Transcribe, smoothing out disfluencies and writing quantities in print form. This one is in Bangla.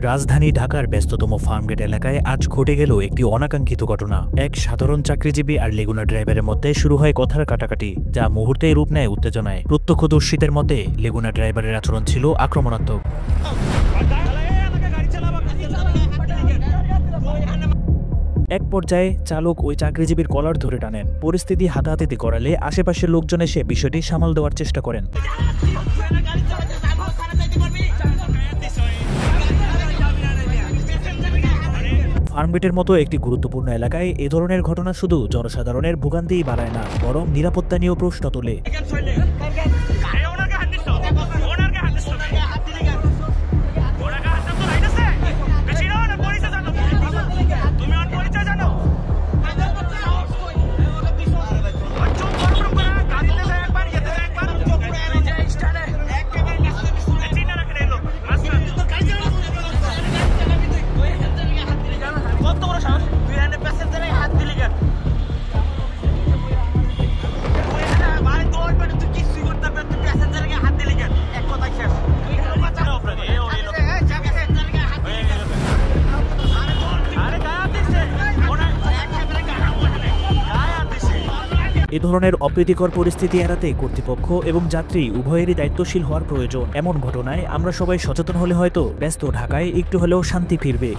রাজধানী ঢাকার ব্যস্ততম ফার্মগেট এলাকায় আজ ঘটে গেল একটি অনাকাঙ্ক্ষিত ঘটনা। এক সাধারণ চাকরিজীবী আর লেগুনা ড্রাইভারের মধ্যে শুরু হয় কথার কাটাকাটি, যা মুহূর্তেই রূপ নেয় উত্তেজনায়। প্রত্যক্ষদর্শীদের মতে লেগুনা ড্রাইভারের আচরণ ছিল আক্রমণাত্মক। এক পর্যায়ে চালক ওই চাকরিজীবীর কলার ধরে টানেন। পরিস্থিতি হাতাহাতি করালে আশেপাশের লোকজন এসে বিষয়টি সামাল দেওয়ার চেষ্টা করেন। ফার্মগেটের মতো একটি গুরুত্বপূর্ণ এলাকায় এ ধরনের ঘটনা শুধু জনসাধারণের ভোগান্তিই বাড়ায় না, বরং নিরাপত্তা নিয়েও প্রশ্ন তোলে। এ ধরনের অপ্রীতিকর পরিস্থিতি এড়াতে কর্তৃপক্ষ এবং যাত্রী উভয়েরই দায়িত্বশীল হওয়ার প্রয়োজন। এমন ঘটনায় আমরা সবাই সচেতন হলে হয়তো ব্যস্ত ঢাকায় একটু হলেও শান্তি ফিরবে।